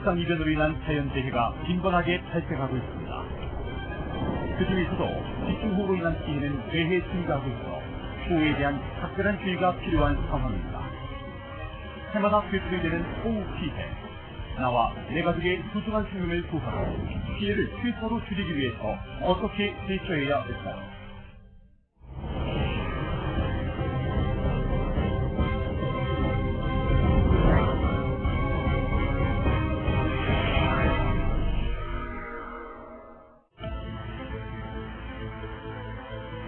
일상이변으로 인한 자연재해가 빈번하게 발생하고 있습니다. 그 중에서도 집중호우로 인한 피해는 매해 증가하고 있어 호우에 대한 각별한 주의가 필요한 상황입니다. 해마다 되풀이되는 호우 피해. 나와 내 가족의 소중한 생명을 구하고 피해를 최소로 줄이기 위해서 어떻게 대처해야 할까요?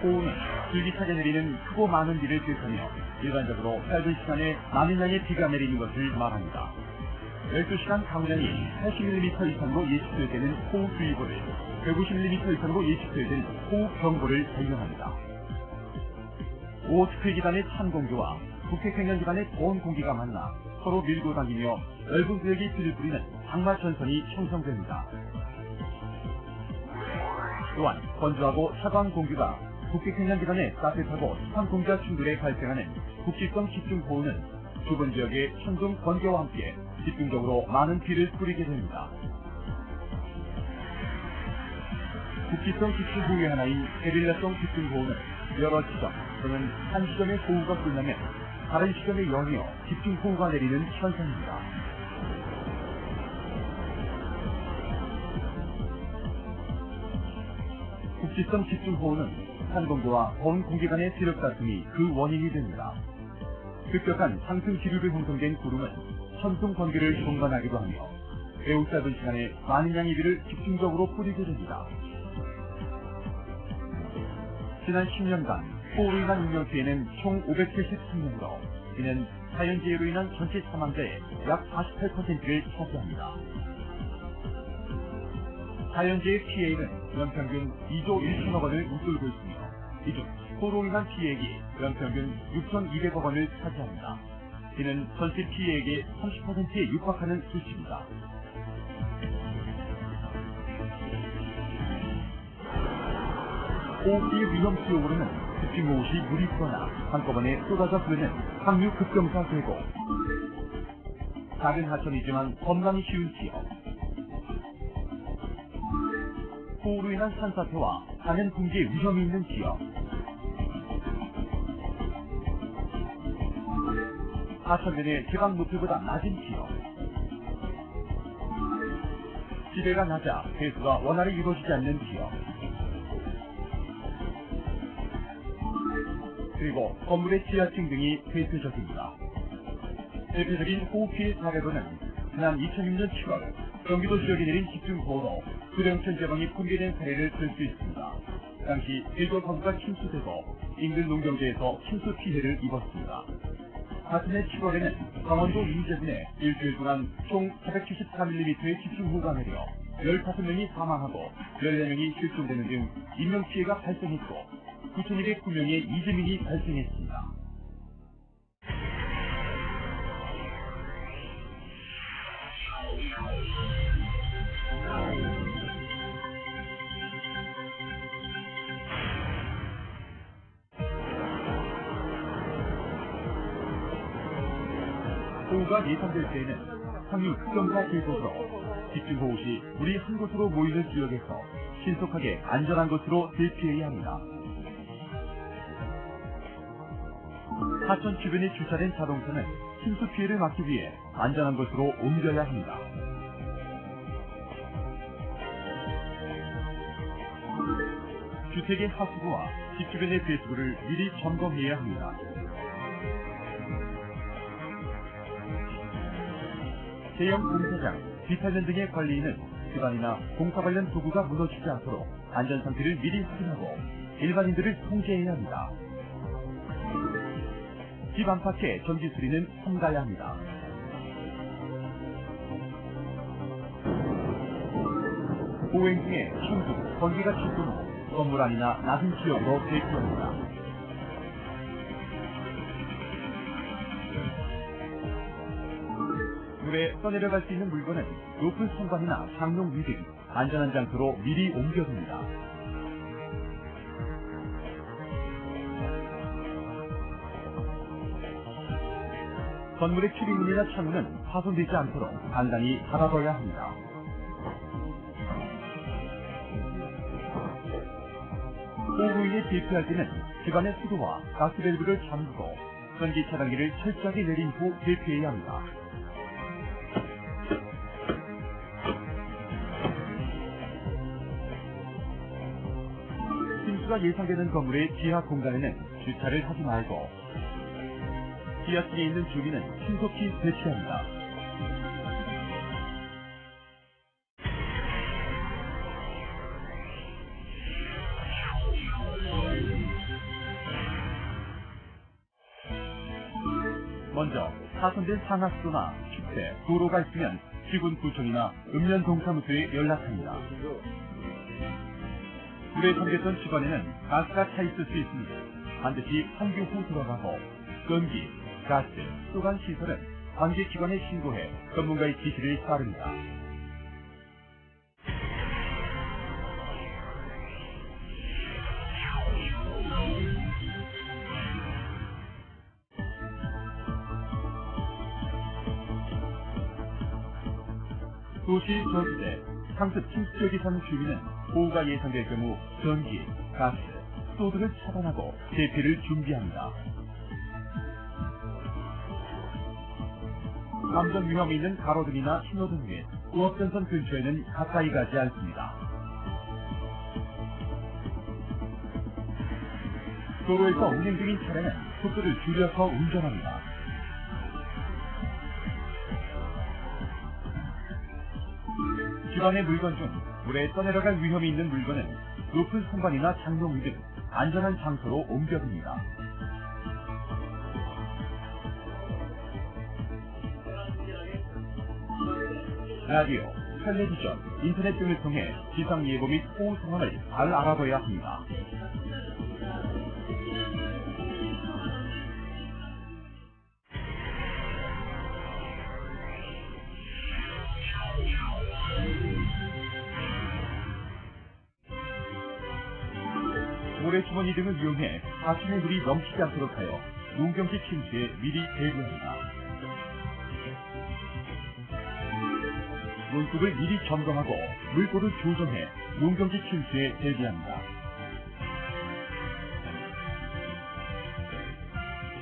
호우는 줄기차게 내리는 크고 많은 비를 뜻하며 일반적으로 짧은 시간에 많은 양의 비가 내리는 것을 말합니다. 12시간 강우량이 80mm 이상으로 예측될 때는 호우주의보를, 150mm 이상으로 예측될 때는 호우경보를 발령합니다. 오호스크 기단의 찬 공기와 북태평양 기단의 더운 공기가 만나 서로 밀고 당기며 넓은 구역이 비를 뿌리는 장마 전선이 형성됩니다. 또한 건조하고 차가운 공기가 북태평양 기단의 따뜻하고 습한 공기와 충돌에 발생하는 국지성 집중호우는 주변 지역의 천둥, 번개와 함께 집중적으로 많은 비를 뿌리게 됩니다. 국지성 집중호우의 하나인 게릴라성 집중호우는 여러 지점 또는 한 지점의 호우가 끝나면 다른 지점에 연이어 집중호우가 내리는 현상입니다. 국지성 집중호우는 찬 공기와 더운 공기 간의 세력 다툼이 그 원인이 됩니다. 급격한 상승 기류로 형성된 구름은 천둥 번개를 동반하기도 하며 매우 짧은 시간에 많은 양의 비를 집중적으로 뿌리게 됩니다. 지난 10년간 호우로 인한 인명피해는 총 573명으로 이는 자연재해로 인한 전체 사망자의 약 48%를 차지합니다. 자연재해 피해액은 연평균 2조 1천억 원을 웃돌고 있으며 이중 호우로 인한 피해액이 연평균 6,200억 원을 차지합니다. 이는 전체 피해액의 30%에 육박하는 수치입니다. 호우 피해 위험 지역으로는 집중호우 시 물이 불어나 한꺼번에 쏟아져 흐르는 상류 급경사 계곡, 작은 하천이지만 건강이 쉬운 지역, 호우로 인한 산사태와 자연 붕괴 위험이 있는 지역, 하천면의 제각 높이보다 낮은 지역, 지대가 낮아 배수가 원활히 이루어지지 않는 지역, 그리고 건물의 지하층 등이 대표적입니다. 대표적인 호우 피해 사례로는 지난 2006년 7월 경기도 지역에 내린 집중호우로 구령천 제방이 붕괴된 사례를 들 수 있습니다. 당시 일조 가구가 침수되고 인근 농경지에서 침수 피해를 입었습니다. 같은 해 7월에는 강원도 이재군에 일주일 동안 총 474mm의 집중호우가 내려 15명이 사망하고 14명이 실종되는 등 인명피해가 발생했고 9,209명의 이재민이 발생했습니다. 호우가 예상될 때에는 상류 급경사 계곡으로 집중호우 시 물이 한 곳으로 모이는 지역에서 신속하게 안전한 곳으로 대피해야 합니다. 하천 주변에 주차된 자동차는 침수 피해를 막기 위해 안전한 곳으로 옮겨야 합니다. 주택의 하수구와 집 주변의 배수구를 미리 점검해야 합니다. 대형 공사장, 비탈면 등의 관리인은 기반이나 공사 관련 도구가 무너지지 않도록 안전 상태를 미리 확인하고 일반인들을 통제해야 합니다. 집 안팎의 전기 수리는 삼가야 합니다. 보행 중에 천둥, 번개가 칠 경우 건물 안이나 낮은 지역으로 대피합니다. 물에 떠내려갈 수 있는 물건은 높은 선반이나 장롱 위 등 안전한 장소로 미리 옮겨둡니다. 건물의 출입문이나 창문은 파손되지 않도록 단단히 닫아둬야 합니다. 호우로 대피할 때는 집안의 수도와 가스밸브를 잠그고 전기 차단기를 철저하게 내린 후 대피해야 합니다. 침수가 예상되는 건물의 지하 공간에는 주차를 하지 말고 지하층에 있는 주민은 신속히 대피합니다. 먼저 파손된 상하수도나 축대, 도로가 있으면 시군구청이나 읍면동사무소에 연락합니다. 물에 잠겼던 집안에는 가스가 차 있을 수 있으니 반드시 환기 후 들어가고 전기, 가스, 수도관 시설은 관계기관에 신고해 전문가의 지시를 따릅니다. 도시 저지대, 상습 침수 지역에 사는 주민은 호우가 예상될 경우 전기, 가스, 수도를 차단하고 대피를 준비합니다. 감전 위험이 있는 가로등이나 신호등 및 우업전선 근처에는 가까이 가지 않습니다. 도로에서 운행 중인 차량은 속도를 줄여서 운전합니다. 집안의 물건 중 물에 떠내려갈 위험이 있는 물건은 높은 선반이나 장롱 등 안전한 장소로 옮겨둡니다. 라디오, 텔레비전, 인터넷 등을 통해 기상예보 및 호우 상황을 잘 알아둬야 합니다. 모래주머니 등을 이용해 하천의 물이 넘치지 않도록 하여 농경지 침수에 미리 대비합니다. 논속을 미리 점검하고 물꼬를 조정해 농경지 침수에 대비합니다.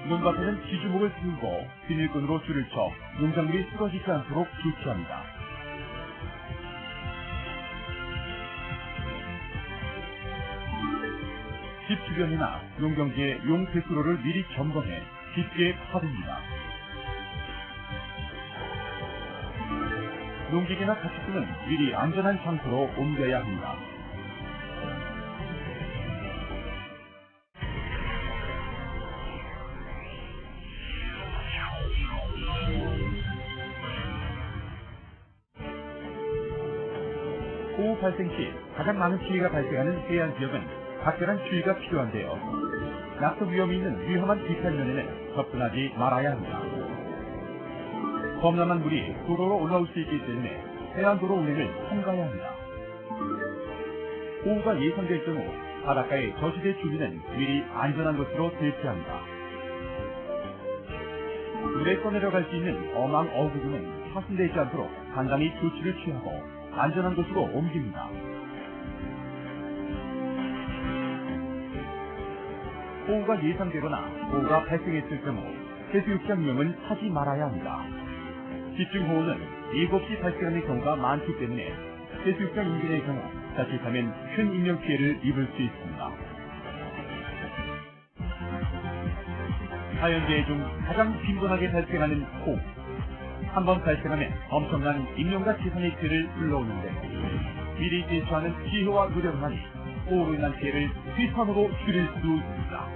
논밭에는 지주목을 세우고 비닐끈으로 줄을 쳐 농작물이 쓰러지지 않도록 조치합니다. 집 주변이나 농경지의 용폐수로를 미리 점검해 깊게 파둡니다. 농기계나 가축분은 미리 안전한 장소로 옮겨야 합니다. 호우 발생 시 가장 많은 피해가 발생하는 해안 지역은 각별한 주의가 필요한데요. 낙석 위험이 있는 위험한 비탈면에는 접근하지 말아야 합니다. 범람한 물이 도로로 올라올 수 있기 때문에 해안도로 운행을 삼가야 합니다. 호우가 예상될 경우 바닷가의 저지대 주민은 미리 안전한 곳으로 대피합니다. 물에 떠내려갈 수 있는 어망 어구구는 파손되지 않도록 간단히 조치를 취하고 안전한 곳으로 옮깁니다. 호우가 예상되거나 호우가 발생했을 경우 해수욕장 이용은 하지 말아야 합니다. 집중호우는 예고 없이 발생하는 경우가 많기 때문에 해수욕장 인근의 경우 자칫하면 큰 인명피해를 입을 수 있습니다. 자연재해 중 가장 빈번하게 발생하는 호우. 한번 발생하면 엄청난 인명과 재산의 피해를 불러오는데 미리 대처하는 지혜와 노력만이 호우로 인한 피해를 휘판으로 줄일 수 있습니다.